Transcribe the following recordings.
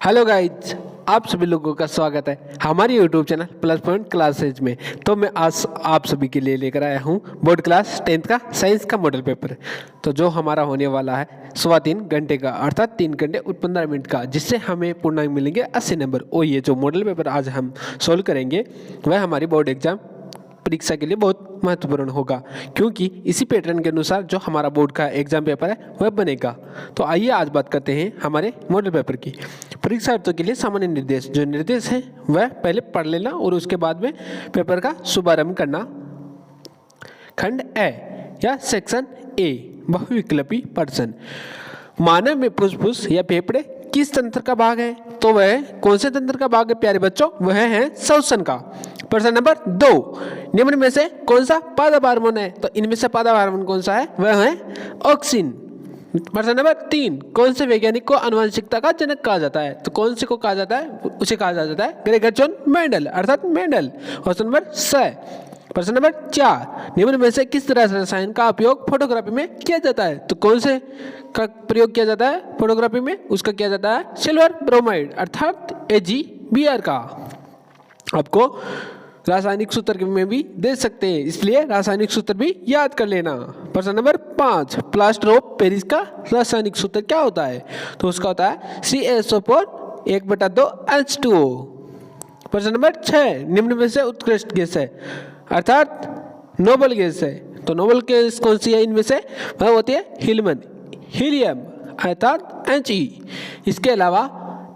Hello guys, आप सभी लोगों का स्वागत है हमारे YouTube channel plus point classes में। तो मैं आज आप सभी के लिए लेकर आया हूँ बोर्ड क्लास 10th का साइंस का मॉडल पेपर। तो जो हमारा होने वाला है 3.25 घंटे का, अर्थात 3 घंटे और 15 मिनट का, जिससे हमें पूर्णांक मिलेंगे 80 नंबर। और ये जो मॉडल पेपर आज हम सोल्व करेंगे वह हमारी बोर्ड एग्जाम परीक्षा के लिए बहुत महत्वपूर्ण होगा, क्योंकि इसी पैटर्न के अनुसार जो हमारा बोर्ड का एग्जाम पेपर है वह बनेगा। तो आइए आज बात करते हैं हमारे मॉडल पेपर की। परीक्षार्थियों के लिए सामान्य निर्देश, जो निर्देश है वह पहले पढ़ लेना और उसके बाद में पेपर का शुभारंभ करना। खंड ए या सेक्शन ए, बहुविकल्पी प्रश्न। मानव में फुसफुस या फेफड़े किस तंत्र का भाग है? तो वह कौन से तंत्र का भाग है प्यारे बच्चों? वह है श्वसन का। प्रश्न नंबर 2, निम्न में से कौन सा पादप हार्मोन है? तो इनमें से पादप हार्मोन कौन सा है? वह है ऑक्सिन। प्रश्न नंबर 3, कौन से वैज्ञानिक को आनुवंशिकता का जनक कहा जाता है? तो कौन से को कहा जाता है? उसे कहा जाता है ग्रेगर जॉन मेंडल, अर्थात मेंडल। Option number 6। प्रश्न नंबर 4, निम्न में से किस तरह से रसायन का उपयोग फोटोग्राफी में किया जाता है? तो कौन से का प्रयोग किया जाता है फोटोग्राफी में? उसका किया जाता है सिल्वर ब्रोमाइड, अर्थात AgBr का। आपको रासायनिक सूत्र में भी दे सकते हैं, इसलिए रासायनिक सूत्र भी याद कर लेना। प्रश्न नंबर 5, प्लास्टर ऑफ पेरिस का रासायनिक सूत्र क्या होता है? तो उसका होता है CaSO4 1/2 H2O। प्रश्न नंबर 6, निम्न में से उत्कृष्ट गैस है, अर्थात नोबल गैस है। तो नोबल गैस कौन सी है इनमें से? वह होती है हीलियम, अर्थात He। इसके अलावा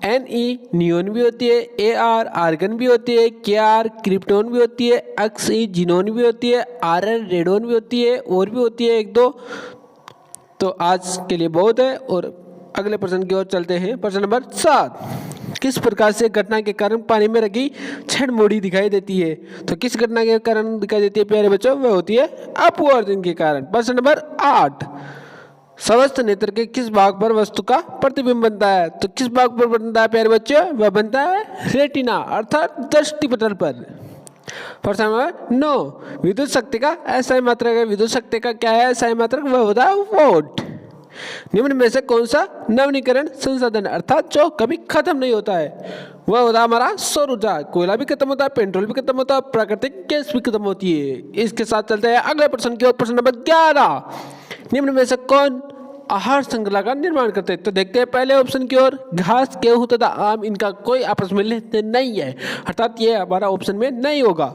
Ne नियोन भी होती है, Ar आर्गन भी होती है, Kr क्रिप्टोन भी होती है, Xe जीनोन भी होती है, Rn रेडोन भी होती है, और भी होती है 1-2। तो आज के लिए बहुत है और अगले प्रश्न की ओर चलते हैं। प्रश्न नंबर 7, किस प्रकार से घटना के कारण पानी में रखी क्षण मोड़ी दिखाई देती है? तो किस घटना के कारण दिखाई देती है प्यारे बच्चों? वह होती है अपवर्तन के कारण। प्रश्न नंबर 8, समस्त नेत्र के किस भाग पर वस्तु का प्रतिबिंब बनता है? तो किस भाग पर बनता है प्यारे बच्चों? वह बनता है रेटिना, अर्थात दृष्टि पटल पर। प्रश्न नंबर 9, विद्युत शक्ति का एसआई मात्रक है। विद्युत शक्ति का क्या है एसआई मात्रक? वह होता है वोल्ट। निम्न में से कौन सा नवीनीकरण संसाधन, अर्थात जो कभी खत्म नहीं होता है, वह होता है हमारा सौर ऊर्जा। कोयला भी खत्म होता है, पेट्रोल भी खत्म होता है, प्राकृतिक गैस भी खत्म होती है। इसके साथ चलते हैं अगले प्रश्न की ओर। प्रश्न नंबर 11, निम्न में से कौन आहार श्रृंखला का निर्माण करते हैं? तो देखते हैं पहले ऑप्शन की ओर। घास, गेहूं तथा आम, इनका कोई आपस में लेन नहीं है, अर्थात ये हमारा ऑप्शन में नहीं होगा।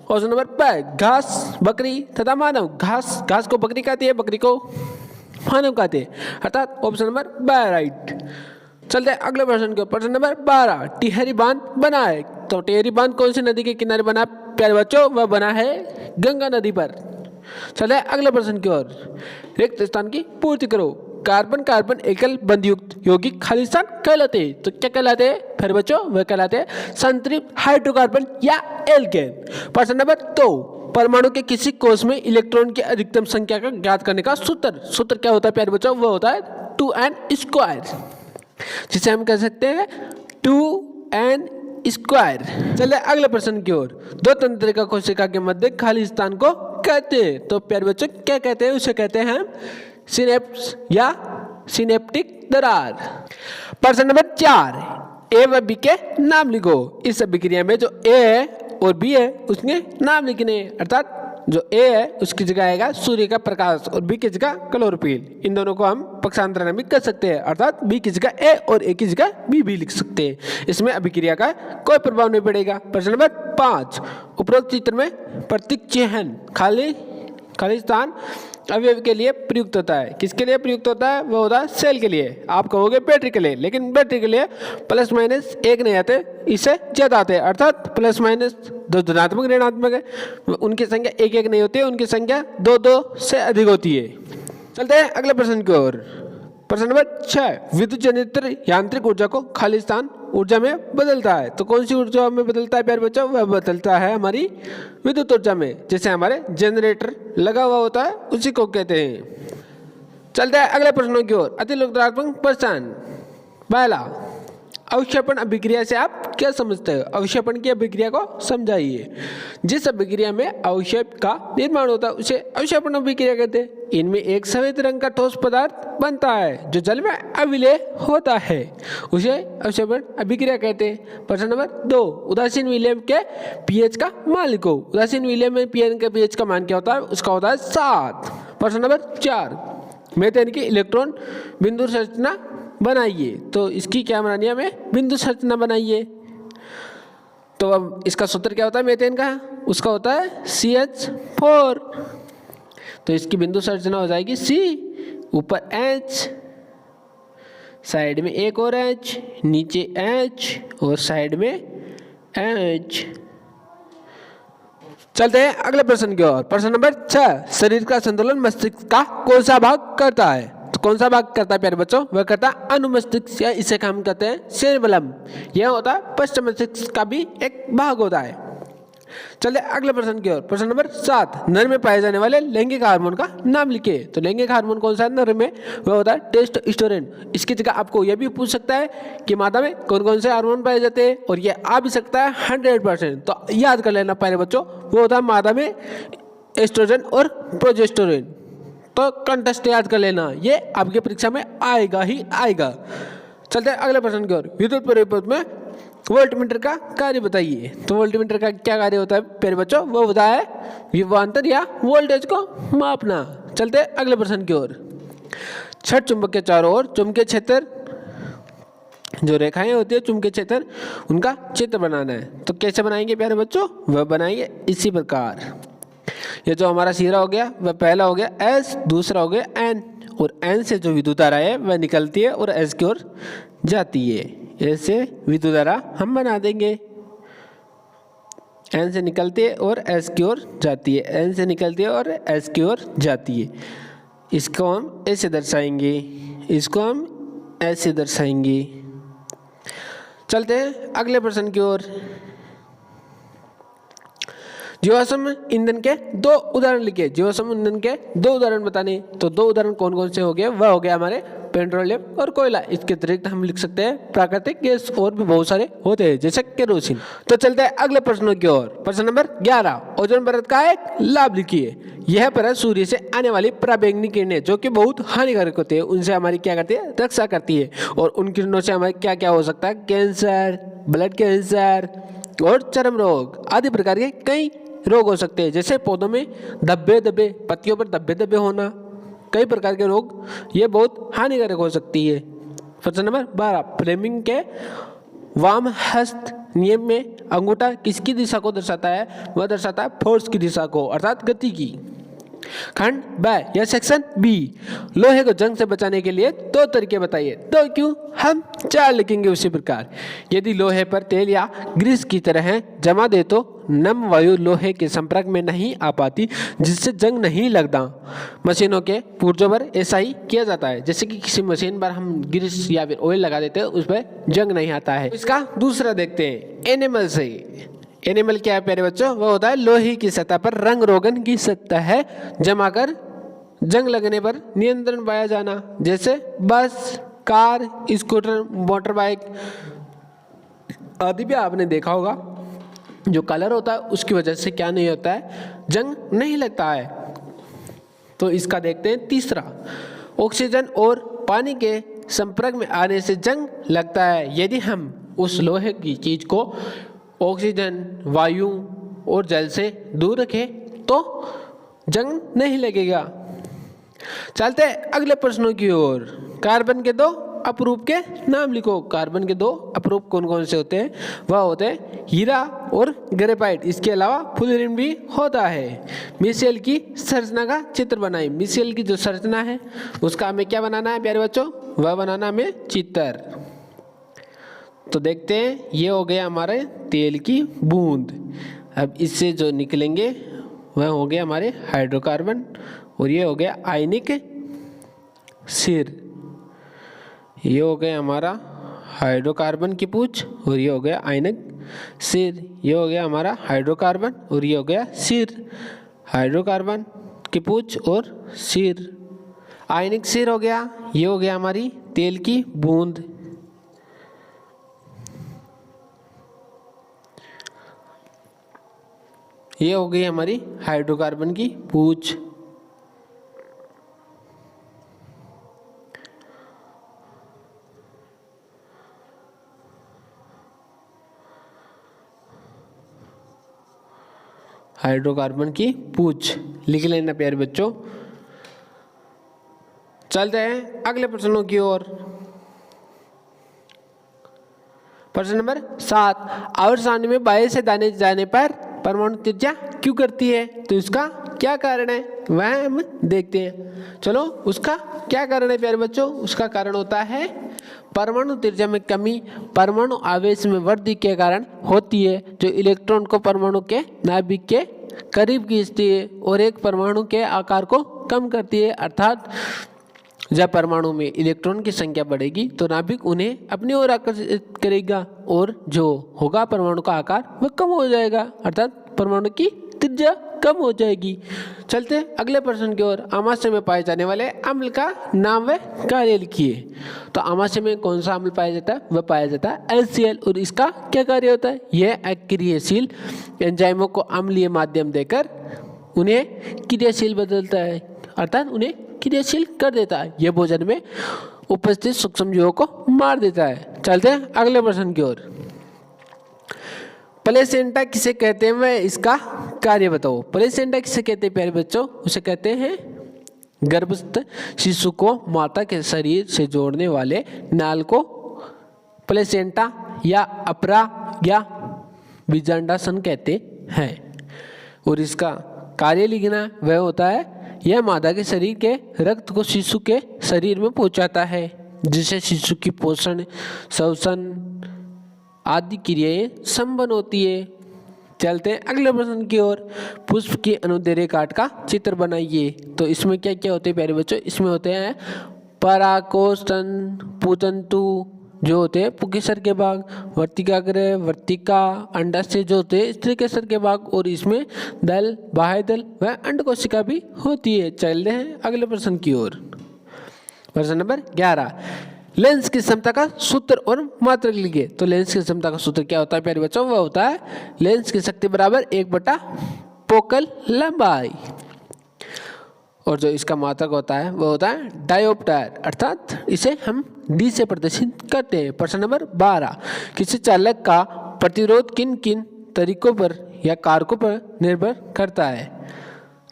ऑप्शन नंबर 5, घास, बकरी तथा मानव। घास को बकरी खाती है, बकरी को मानव खाते हैं, अर्थात ऑप्शन नंबर 12 राइट। चलते हैं अगले प्रश्न के। प्रश्न नंबर 12, टिहरी बांध बना है। तो टिहरी बांध कौन सी नदी के किनारे बना प्यारे बच्चों? वह बना है गंगा नदी पर। चले अगले प्रश्न की ओर। रिक्त स्थान की पूर्ति करो। कार्बन एकल बंधयुक्त यौगिक खाली स्थान कहलाते हैं। तो क्या कहलाते हैं फिर बच्चों? वह कहलाते हैं संतृप्त हाइड्रोकार्बन या एल्केन। प्रश्न नंबर 2, परमाणु के किसी कोष में इलेक्ट्रॉन की अधिकतम संख्या का ज्ञात करने का सूत्र क्या होता है प्यारे बच्चों? वह होता है 2n², जिसे हम कह सकते हैं 2n²। चलिए अगले प्रश्न की ओर। दो तंत्रिका कोशिका के मध्य खाली स्थान को कहते हैं। तो प्यारे बच्चों क्या कहते हैं? उसे कहते हैं सिनेप्स या सिनेप्टिक दरार। प्रश्न नंबर 4, ए व बी के नाम लिखो। इस अभिक्रिया में जो ए है और बी है उसके नाम लिखने, अर्थात जो ए है उसकी जगह आएगा सूर्य का प्रकाश और बी की जगह क्लोरोफिल। इन दोनों को हम पक्षांतरण भी कर सकते हैं, अर्थात बी की जगह ए और ए की जगह बी भी लिख सकते हैं। इसमें अभिक्रिया का कोई प्रभाव नहीं पड़ेगा। प्रश्न नंबर 5, उपरोक्त चित्र में प्रतीक चिन्ह खाली स्थान अवयव के लिए प्रयुक्त होता है। किसके लिए प्रयुक्त होता है? वो होता है सेल के लिए। आप कहोगे बैटरी के लिए, लेकिन बैटरी के लिए प्लस माइनस 1 नहीं आते, इससे ज्यादा आते हैं, अर्थात प्लस माइनस दो धनात्मक ऋणात्मक है, उनकी संख्या 1-1 नहीं होती है, उनकी संख्या 2-2 से अधिक होती है। चलते हैं अगले प्रश्न की ओर। प्रश्न नंबर 6, विद्युत जनित यांत्रिक ऊर्जा को खाली स्थान ऊर्जा में बदलता है। तो कौन सी ऊर्जा में बदलता है प्यारे बच्चों? वह बदलता है हमारी विद्युत ऊर्जा में। जैसे हमारे जनरेटर लगा हुआ होता है उसी को कहते हैं। चलते हैं अगले प्रश्नों की ओर। अति लोकतांत्रिक प्रश्न। पहला, अवक्षेपण अभिक्रिया से आप क्या समझते हो? अवक्षेपण की अभिक्रिया को समझाइए। जिस अभिक्रिया में अवक्षेप का निर्माण होता है उसे अवक्षेपण अभिक्रिया कहते हैं। इनमें एक सफेद रंग का ठोस पदार्थ बनता है जो जल में अविलेय होता है, उसे अवक्षेपण अभिक्रिया कहते हैं। प्रश्न नंबर 2, उदासीन विलयन के पीएच का मान लिखो। उदासीन विलयन में पीएन के पीएच का मान क्या होता है? उसका होता है 7। प्रश्न नंबर 4, मीथेन की इलेक्ट्रॉन बिंदु संरचना बनाइए। तो इसकी क्या बनानी है हमें? बिंदु संरचना बनाइए। तो अब इसका सूत्र क्या होता है मीथेन का? उसका होता है CH4। तो इसकी बिंदु संरचना हो जाएगी C, ऊपर H, साइड में एक और H, नीचे H और साइड में H। चलते हैं अगले प्रश्न की ओर। प्रश्न नंबर 6, शरीर का संतुलन मस्तिष्क का कौन सा भाग करता है? तो कौन सा भाग करता है प्यारे बच्चों? वह करता है अनुमस्तिष्क, या इसे हम कहते हैं सेरेबेलम। यह होता है पश्चिम मस्तिष्क का भी एक भाग होता है। चलिए अगले प्रश्न की ओर। प्रश्न नंबर 7, नर में पाए जाने वाले लैंगिक हार्मोन का नाम लिखिए। तो लैंगिक हार्मोन कौन सा है नर में? वह होता है टेस्टोस्टेरोन। इसकी जगह आपको यह भी पूछ सकता है कि मादा में कौन कौन से हार्मोन पाए जाते हैं, और यह आ भी सकता है 100%। तो याद कर लेना प्यारे बच्चों, वो होता है मादा में एस्ट्रोजन और प्रोजेस्टेरोन। तो कंटेस्ट याद कर लेना, ये आपके परीक्षा में आएगा ही आएगा। चलते हैं अगले प्रश्न की ओर। विद्युत परिपथ में वोल्टमीटर का कार्य बताइए। तो वोल्टमीटर का क्या कार्य होता है प्यारे बच्चों? वो होता है विभवांतर या वोल्टेज को मापना। चलते हैं अगले प्रश्न की ओर। छठ चुंबक के चारों ओर चुंबकीय क्षेत्र, जो रेखाएं होती है चुंबकीय क्षेत्र, उनका चित्र बनाना है। तो कैसे बनाएंगे प्यारे बच्चों? वह बनाएंगे इसी प्रकार। ये जो हमारा सिरा हो गया वह पहला हो गया S, दूसरा हो गया N, और N से जो विद्युत धारा है वह निकलती है और S की ओर जाती है। ऐसे विद्युत धारा हम बना देंगे। N से निकलती है और S की ओर जाती है, N से निकलती है और S की ओर जाती है। इसको हम ऐसे दर्शाएंगे, इसको हम ऐसे दर्शाएंगे। चलते हैं अगले प्रश्न की ओर। जीवाश्म ईंधन के 2 उदाहरण लिखिए। जीवाश्म ईंधन के 2 उदाहरण बताने। तो 2 उदाहरण कौन कौन से हो गए? वह हो गया हमारे पेट्रोलियम और कोयला। इसके अतिरिक्त हम लिख सकते हैं प्राकृतिक गैस, और भी बहुत सारे होते हैं जैसे केरोसिन। तो चलते हैं अगले प्रश्नों की ओर। प्रश्न नंबर 11, ओजोन परत का एक लाभ लिखिए। यह परत सूर्य से आने वाली पराबैंगनी किरणें जो कि बहुत हानिकारक होती है, उनसे हमारी क्या करती है? रक्षा करती है। और उन किरणों से हमारे क्या क्या हो सकता है? कैंसर, ब्लड कैंसर और चर्म रोग आदि प्रकार के कई रोग हो सकते हैं, जैसे पौधों में धब्बे धब्बे, पत्तियों पर धब्बे धब्बे होना, कई प्रकार के रोग, ये बहुत हानिकारक हो सकती है। प्रश्न नंबर 12, फ्लेमिंग के वाम हस्त नियम में अंगूठा किसकी दिशा को दर्शाता है? वह दर्शाता है फोर्स की दिशा को, अर्थात गति की। खंड ब या सेक्शन बी, लोहे को जंग से बचाने के लिए 2 तरीके बताइए। 2 क्यों? हम 4 लिखेंगे उसी प्रकार। यदि लोहे पर तेल या ग्रीस की तरह जमा दे तो नम वायु लोहे के संपर्क में नहीं आ पाती, जिससे जंग नहीं लगता। मशीनों के पुर्जों पर ऐसा ही किया जाता है, जैसे कि किसी मशीन पर हम ग्रीस या फिर ऑयल लगा देते हैं, उस पर जंग नहीं आता है। इसका दूसरा देखते हैं, एनिमल से। एनिमल क्या है प्यारे बच्चों? वह होता है लोहे की सतह पर रंग रोगन की सतह जमा कर जंग लगने पर नियंत्रण पाया जाना, जैसे बस, कार, स्कूटर, मोटर बाइक आदि भी आपने देखा होगा। जो कलर होता है उसकी वजह से क्या नहीं होता है? जंग नहीं लगता है। तो इसका देखते हैं तीसरा, ऑक्सीजन और पानी के संपर्क में आने से जंग लगता है। यदि हम उस लोहे की चीज को ऑक्सीजन, वायु और जल से दूर रखें तो जंग नहीं लगेगा। चलते हैं अगले प्रश्नों की ओर। कार्बन के 2 अपरूप के नाम लिखो। कार्बन के 2 अपरूप कौन कौन से होते हैं? वह होते हैं हीरा और ग्रेफाइट। इसके अलावा फुलरिन भी होता है। मिसेल की संरचना का चित्र बनाएं। मिसेल की जो संरचना है उसका हमें क्या बनाना है प्यारे बच्चों? वह बनाना हमें चित्र। तो देखते हैं, ये हो गया हमारे तेल की बूंद। अब इससे जो निकलेंगे वह हो गया हमारे हाइड्रोकार्बन, और ये हो गया आयनिक सिर। ये हो गया हमारा हाइड्रोकार्बन की पूंछ, और ये हो गया आयनिक सिर। ये हो गया हमारा हाइड्रोकार्बन, और ये हो गया सिर। हाइड्रोकार्बन की पूंछ और सिर, आयनिक सिर हो गया। ये हो गया हमारी तेल की बूंद। ये हो गई हमारी हाइड्रोकार्बन की पूछ। हाइड्रोकार्बन की पूछ लिख लेना प्यारे बच्चों। चलते हैं अगले प्रश्नों की ओर। प्रश्न नंबर 7, आवर्त सारणी में बाएं से दाएं जाने पर परमाणु त्रिज्या क्यों करती है? तो इसका क्या कारण है वह हम देखते हैं। चलो उसका क्या कारण है प्यारे बच्चों? उसका कारण होता है परमाणु त्रिज्या में कमी परमाणु आवेश में वृद्धि के कारण होती है, जो इलेक्ट्रॉन को परमाणु के नाभिक के करीब खींचती है और एक परमाणु के आकार को कम करती है। अर्थात जब परमाणु में इलेक्ट्रॉन की संख्या बढ़ेगी तो नाभिक उन्हें अपनी ओर आकर्षित करेगा और जो होगा परमाणु का आकार वह कम हो जाएगा, अर्थात परमाणु की त्रिज्या कम हो जाएगी। चलते अगले प्रश्न की ओर। आमाशय में पाए जाने वाले अम्ल का नाम व कार्य लिखिए। तो आमाशय में कौन सा अम्ल पाया जाता है? वह पाया जाता है HCl। और इसका क्या कार्य होता है? यह अक्रियशील एंजाइमों को अम्लीय माध्यम देकर उन्हें क्रियाशील बदलता है, अर्थात उन्हें क्रियाशील कर देता है। यह भोजन में उपस्थित सूक्ष्मजीवों को मार देता है। चलते हैं अगले प्रश्न की ओर। प्लेसेंटा किसे कहते हैं वह इसका कार्य बताओ। प्लेसेंटा किसे कहते हैं प्यारे बच्चों? उसे कहते हैं गर्भस्थ शिशु को माता के शरीर से जोड़ने वाले नाल को प्लेसेंटा या अपरा या बीजांडासन कहते हैं। और इसका कार्य लिखना वह होता है, यह मादा के शरीर के रक्त को शिशु के शरीर में पहुंचाता है, जिससे शिशु की पोषण श्वसन आदि क्रियाएं संपन्न होती है। चलते हैं अगले प्रश्न की ओर। पुष्प की अनुदैर्घ्य काट का चित्र बनाइए। तो इसमें क्या क्या होते हैं प्यारे बच्चों? इसमें होते हैं पराकोष्ठन, पूतंतु जो होते हैं पुंकेसर के भाग, वर्तिकाग्र, वर्तिका, अंडाशय जो होते हैं स्त्रीकेसर के भाग, और इसमें दल, बाह्य दल व अंडकोशिका भी होती है। चलते हैं अगले प्रश्न की ओर। प्रश्न नंबर 11, लेंस की क्षमता का सूत्र और मात्रक लिखिए। तो लेंस की क्षमता का सूत्र क्या होता है प्यारे बच्चों? वह होता है लेंस की शक्ति बराबर 1/, फोकल लंबाई। और जो इसका मात्रक होता है वह होता है डायोप्टर, अर्थात इसे हम डी से प्रदर्शित करते हैं। प्रश्न नंबर 12, किसी चालक का प्रतिरोध किन किन तरीकों पर या कारकों पर निर्भर करता है?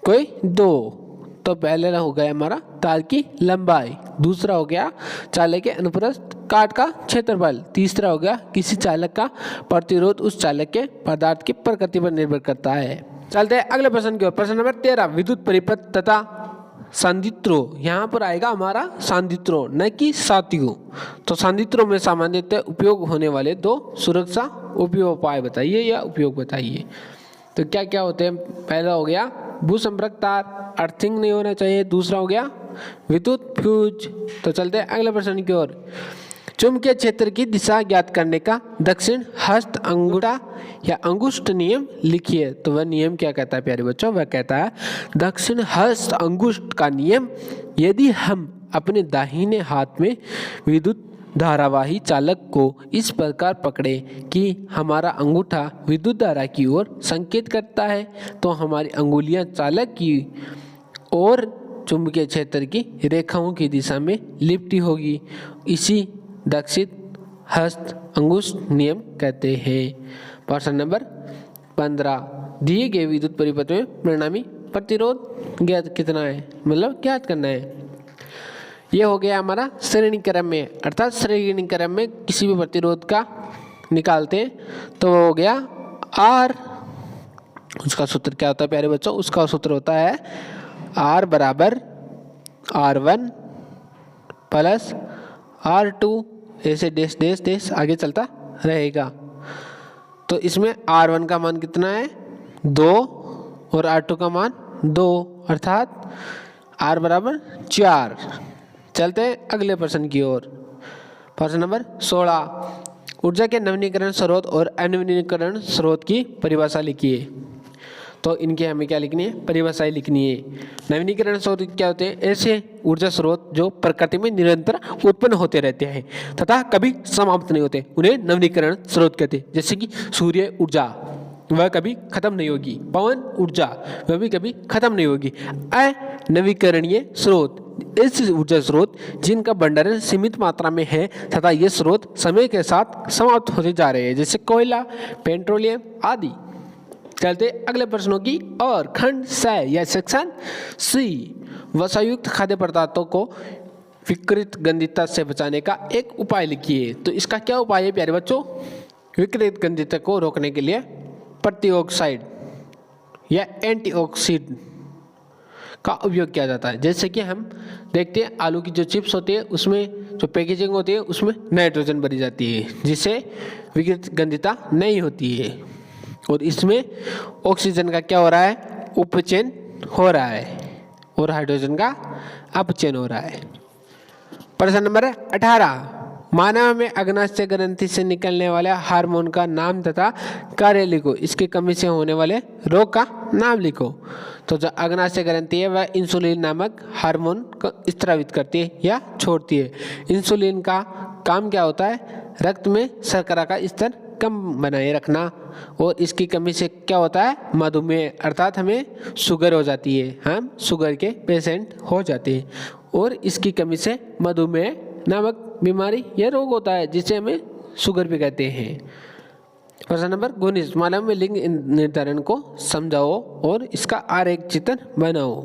कोई दो। तो पहले हो गया हमारा तार की लंबाई, दूसरा हो गया चालक के अनुप्रस्थ काट का क्षेत्रफल, तीसरा हो गया किसी चालक का प्रतिरोध उस चालक के पदार्थ की प्रकृति पर निर्भर करता है। चलते हैं अगले प्रश्न की ओर। प्रश्न नंबर 13, विद्युत परिपथ तथा सांद्रित्रों। यहाँ पर आएगा हमारा सांद्रित्रों न कि सातियों। तो सांद्रित्रों में सामान्यतः उपयोग होने वाले 2 सुरक्षा उपयोग उपाय बताइए या उपयोग बताइए। तो क्या क्या होते हैं? पहला हो गया भूसंपर्क तार, अर्थिंग नहीं होना चाहिए। दूसरा हो गया विद्युत फ्यूज। तो चलते हैं अगले प्रश्न की ओर। चुंबकीय क्षेत्र की दिशा ज्ञात करने का दक्षिण हस्त अंगूठा या अंगुष्ठ नियम लिखिए। तो वह नियम क्या कहता है प्यारे बच्चों? वह कहता है दक्षिण हस्त अंगुष्ठ का नियम, यदि हम अपने दाहिने हाथ में विद्युत धारावाही चालक को इस प्रकार पकड़े कि हमारा अंगूठा विद्युत धारा की ओर संकेत करता है, तो हमारी अंगुलियां चालक की ओर चुंबकीय क्षेत्र की रेखाओं की दिशा में लिपटी होगी। इसी दक्षिण हस्त अंगुष्ठ नियम कहते हैं। प्रश्न नंबर 15, दिए गए विद्युत परिपथ में परिणामी प्रतिरोध ज्ञात कितना है, मतलब ज्ञात करना है। ये हो गया हमारा श्रेणी क्रम में, अर्थात श्रेणी क्रम में किसी भी प्रतिरोध का निकालते हैं तो वो हो गया R। उसका सूत्र क्या होता है प्यारे बच्चों? उसका सूत्र होता है R बराबर R1 प्लस R2, ऐसे डेश डेश डेश आगे चलता रहेगा। तो इसमें R1 का मान कितना है? 2 और R2 का मान 2, अर्थात R बराबर 4। चलते हैं अगले प्रश्न की ओर। प्रश्न नंबर 16, ऊर्जा के नवीनीकरण स्रोत और अनवीनीकरण स्रोत की परिभाषा लिखिए। तो इनके हमें क्या लिखनी है? परिभाषाएं लिखनी है। नवीनीकरण स्रोत क्या होते हैं? ऐसे ऊर्जा स्रोत जो प्रकृति में निरंतर उत्पन्न होते रहते हैं तथा कभी समाप्त नहीं होते, उन्हें नवीनीकरण स्रोत कहते हैं। जैसे कि सूर्य ऊर्जा वह कभी खत्म नहीं होगी। पवन ऊर्जा वह भी कभी खत्म नहीं होगी। अनवीकरणीय स्रोत इस ऊर्जा स्रोत जिनका भंडारण सीमित मात्रा में है तथा ये स्रोत समय के साथ समाप्त होते जा रहे हैं, जैसे कोयला, पेट्रोलियम आदि। चलते अगले प्रश्नों की और। खंड स या सेक्शन सी, वसायुक्त खाद्य पदार्थों को विकृत गंधिता से बचाने का एक उपाय लिखिए। तो इसका क्या उपाय है प्यारे बच्चों? विकृत गंधिता को रोकने के लिए प्रतिऑक्साइड या एंटीऑक्सीडेंट का उपयोग किया जाता है। जैसे कि हम देखते हैं आलू की जो चिप्स होती है उसमें जो पैकेजिंग होती है उसमें नाइट्रोजन भरी जाती है, जिससे विकृत गंधिता नहीं होती है। और इसमें ऑक्सीजन का क्या हो रहा है? उपचयन हो रहा है और हाइड्रोजन का अपचयन हो रहा है। प्रश्न नंबर 18, मानव में अग्नाशय ग्रंथि से निकलने वाले हार्मोन का नाम तथा कार्य लिखो। इसकी कमी से होने वाले रोग का नाम लिखो। तो जो अग्नाशय ग्रंथि है वह इंसुलिन नामक हार्मोन को स्रावित करती है या छोड़ती है। इंसुलिन का काम क्या होता है? रक्त में शर्करा का स्तर कम बनाए रखना। और इसकी कमी से क्या होता है? मधुमेह, अर्थात हमें शुगर हो जाती है, हम शुगर के पेशेंट हो जाते हैं। और इसकी कमी से मधुमेह नामक बीमारी या रोग होता है, जिसे हमें शुगर भी कहते हैं। प्रश्न नंबर 19, मानव में लिंग निर्धारण को समझाओ और इसका आरेख चित्र बनाओ।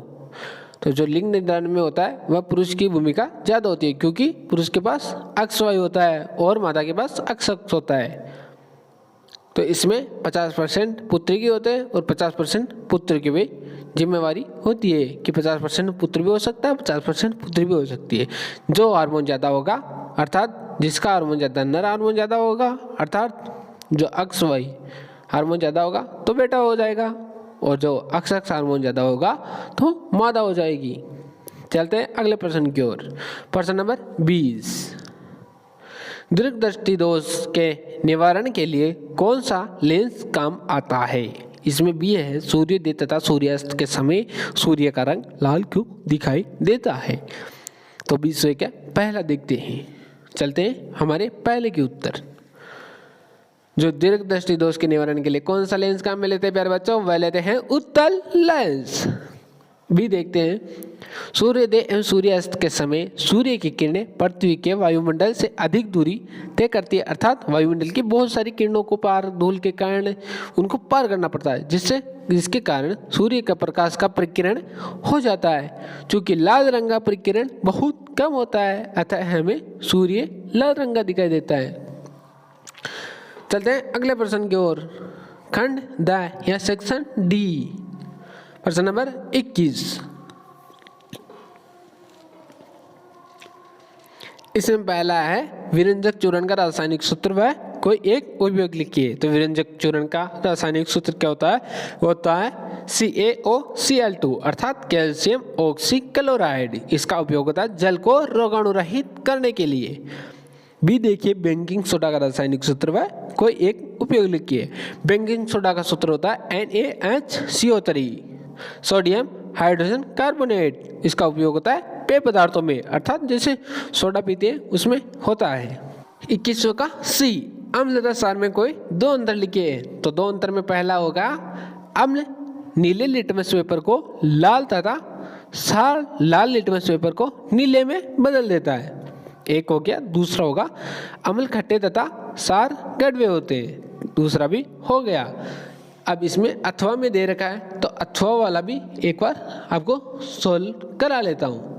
तो जो लिंग निर्धारण में होता है वह पुरुष की भूमिका ज़्यादा होती है, क्योंकि पुरुष के पास अक्षवायु होता है और माता के पास अक्षक्ष होता है। तो इसमें 50% पुत्री की होते हैं और 50% पुत्र की भी जिम्मेवारी होती है कि 50% पुत्र भी हो सकता है, 50% पुत्री भी हो सकती है। जो हार्मोन ज़्यादा होगा, अर्थात जिसका हार्मोन ज़्यादा, नर हार्मोन ज़्यादा होगा, अर्थात जो अक्षवायु हार्मोन ज़्यादा होगा तो बेटा हो जाएगा, और जो अक्षक्ष हार्मोन ज़्यादा होगा तो मादा हो जाएगी। चलते हैं अगले प्रश्न की ओर। प्रश्न नंबर 20, दीर्घदृष्टि दोष के निवारण के लिए कौन सा लेंस काम आता है? इसमें बी है, सूर्योदय तथा सूर्यास्त के समय सूर्य का रंग लाल क्यों दिखाई देता है? तो 20 से क्या पहला देखते हैं। चलते हैं हमारे पहले के उत्तर। जो दीर्घदृष्टि दोष के निवारण के लिए कौन सा लेंस काम में लेते हैं प्यारे बच्चों? वह लेते हैं उत्तल लेंस। भी देखते हैं, सूर्योदय एवं सूर्यास्त के समय सूर्य की किरणें पृथ्वी के वायुमंडल से अधिक दूरी तय करती है, अर्थात वायुमंडल की बहुत सारी किरणों को पार, धूल के कारण उनको पार करना पड़ता है, जिसके कारण सूर्य का प्रकाश का प्रकीर्ण हो जाता है। चूंकि लाल रंग का प्रकीर्ण बहुत कम होता है, अतः हमें सूर्य लाल रंग का दिखाई देता है। चलते हैं अगले प्रश्न की ओर। खंड द या सेक्शन डी। प्रश्न नंबर 21, इसमें पहला है विरंजक चूर्ण का रासायनिक सूत्र व कोई एक उपयोग लिखिए। तो विरंजक चूर्ण का रासायनिक सूत्र क्या होता है? वो होता है CaOCl2, अर्थात कैल्शियम ऑक्सीक्लोराइड। इसका उपयोग होता है जल को रोगाणु रहित करने के लिए। भी देखिए, बेकिंग सोडा का रासायनिक सूत्र व कोई एक उपयोग लिखिए। बेकिंग सोडा का सूत्र होता है NaHCO3, सोडियम हाइड्रोजन कार्बोनेट। इसका उपयोग होता है पेय पदार्थों में, अर्थात जैसे सोडा पीते हैं उसमें होता है। 21 का सी, अम्ल तथा क्षार में कोई दो अंतर लिखिए। तो दो अंतर में पहला होगा, अम्ल नीले लिटमस पेपर को लाल तथा क्षार लाल लिटमस पेपर को नीले में बदल देता है, एक हो गया। दूसरा होगा, अम्ल खट्टे तथा क्षार कड़वे होते हैं, दूसरा भी हो गया। अब इसमें अथवा में दे रखा है, तो अथवा वाला भी एक बार आपको सोल्व करा लेता हूँ।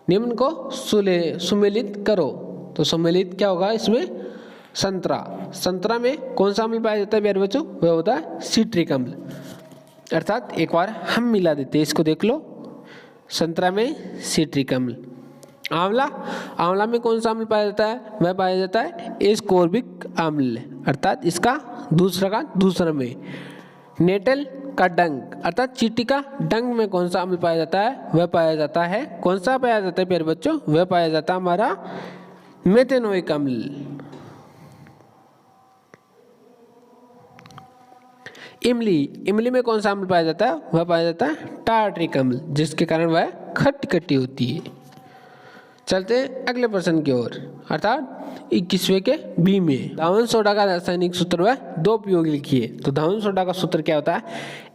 निम्न को सुमेलित करो। तो सुमेलित क्या होगा इसमें? संतरा। संतरा में कौन सा अम्ल पाया जाता है प्यारे बच्चों? वह होता है सिट्रिक अम्ल, अर्थात एक बार हम मिला देते हैं, इसको देख लो। संतरा में सिट्रिक अम्ल। आंवला, आंवला में कौन सा अम्ल पाया जाता है? वह पाया जाता है एस्कोर्बिक अम्ल, अर्थात इसका दूसरा में। नेटल का डंक, अर्थात चींटी का डंक में कौन सा अम्ल पाया जाता है? वह पाया जाता है, कौन सा पाया जाता है प्यारे बच्चों? वह पाया जाता है हमारा मेथेनोइक अम्ल। इमली, इमली में कौन सा अम्ल पाया जाता है? वह पाया जाता है टार्ट्रिक अम्ल, जिसके कारण वह खट्टी खट्टी होती है। चलते हैं अगले प्रश्न की ओर, अर्थात 21वें के बी में। धावन सोडा का रासायनिक सूत्र वह 2 उपयोग लिखिए। तो धावन सोडा का सूत्र क्या होता है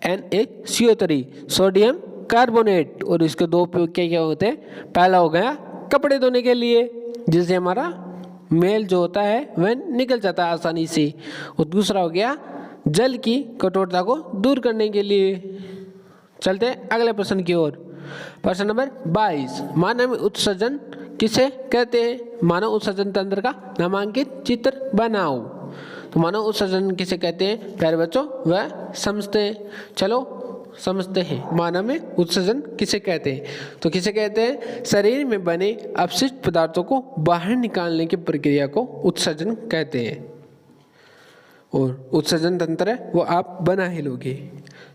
NaCO3 सोडियम कार्बोनेट, और इसके 2 उपयोग क्या क्या होते हैं। पहला हो गया कपड़े धोने के लिए, जिससे हमारा मेल जो होता है वह निकल जाता है आसानी से, और दूसरा हो गया जल की कठोरता को दूर करने के लिए। चलते हैं अगले प्रश्न की ओर। प्रश्न नंबर 22, मानव उत्सर्जन किसे कहते हैं। मानव उत्सर्जन तंत्र का नामांकित चित्र बनाओ। तो मानव उत्सर्जन किसे कहते हैं प्यारे बच्चों, वह समझते हैं। चलो समझते हैं मानव में उत्सर्जन किसे कहते हैं। तो किसे कहते हैं, शरीर में बने अपशिष्ट पदार्थों को बाहर निकालने की प्रक्रिया को उत्सर्जन कहते हैं, और उत्सर्जन तंत्र है वो आप बना ही लोगे।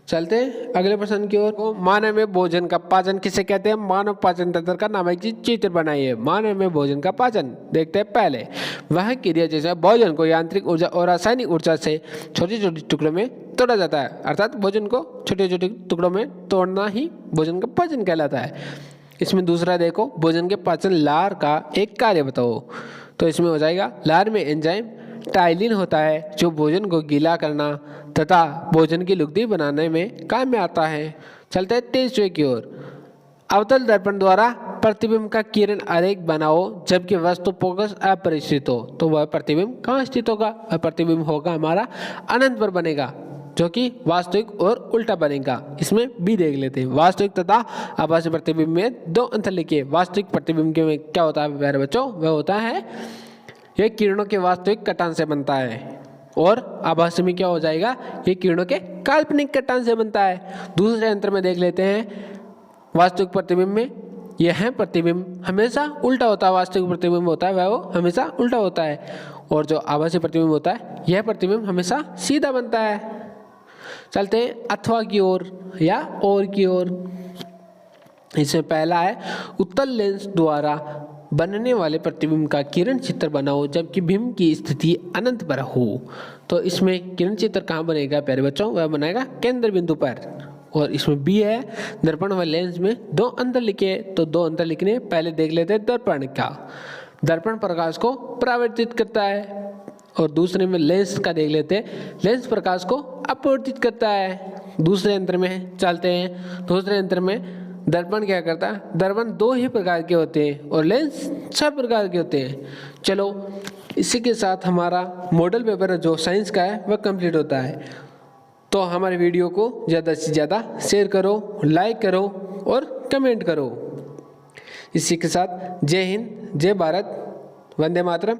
चलते हैं अगले प्रश्न की ओर। मानव में भोजन का पाचन किसे कहते हैं। मानव पाचन तंत्र का नामांकित चित्र बनाइए। मानव में भोजन का पाचन देखते हैं। पहले वह क्रिया जैसे भोजन को यांत्रिक ऊर्जा और रासायनिक ऊर्जा से छोटे छोटे टुकड़ों में तोड़ा जाता है, अर्थात भोजन को छोटे छोटे टुकड़ों में तोड़ना ही भोजन का पाचन कहलाता है। इसमें दूसरा देखो, भोजन के पाचन लार का एक कार्य बताओ। तो इसमें हो जाएगा, लार में एंजाइम टाइलिन होता है जो भोजन को गीला करना तथा भोजन की लुगदी बनाने में काम में आता है। चलते हैं 23वें की ओर। अवतल दर्पण द्वारा प्रतिबिंब का किरण आरेख बनाओ जबकि वस्तु फोकस अपरिचित हो। तो वह प्रतिबिंब कहाँ स्थित होगा, वह प्रतिबिंब होगा हमारा अनंत पर बनेगा, जो कि वास्तविक और उल्टा बनेगा। इसमें भी देख लेते हैं। वास्तविक तथा आभासी प्रतिबिंब में 2 अंतर लिखिए। वास्तविक प्रतिबिंब के में क्या होता है प्यारे बच्चों, वह होता है यह किरणों के वास्तविक कटान से बनता है, और आभासी में क्या हो जाएगा, ये किरणों के काल्पनिक कटान से बनता है। दूसरे अंतर में देख लेते हैं। वास्तविक प्रतिबिंब में यह प्रतिबिंब हमेशा उल्टा होता है, वास्तविक प्रतिबिंब होता है वह वो हमेशा उल्टा होता है, और जो आभासी प्रतिबिंब होता है यह प्रतिबिंब हमेशा सीधा बनता है। चलते हैं अथवा की ओर या और की ओर। इसमें पहला है, उत्तल लेंस द्वारा बनने वाले प्रतिबिंब का किरण चित्र बनाओ जबकि बिंब की स्थिति अनंत पर हो। तो इसमें किरण चित्र कहाँ बनेगा प्यारे बच्चों, वह बनाएगा केंद्र बिंदु पर। और इसमें बी है, दर्पण व लेंस में 2 अंतर लिखे। तो 2 अंतर लिखने पहले देख लेते हैं। दर्पण का, दर्पण प्रकाश को परावर्तित करता है, और दूसरे में लेंस का देख लेते हैं, लेंस प्रकाश को अपवर्तित करता है। दूसरे अंतर में चलते हैं। दूसरे अंतर में दर्पण क्या करता है, दर्पण 2 ही प्रकार के होते हैं और लेंस 6 प्रकार के होते हैं। चलो इसी के साथ हमारा मॉडल पेपर जो साइंस का है वह कंप्लीट होता है। तो हमारे वीडियो को ज़्यादा से ज़्यादा शेयर करो, लाइक करो और कमेंट करो। इसी के साथ जय हिंद, जय भारत, वंदे मातरम।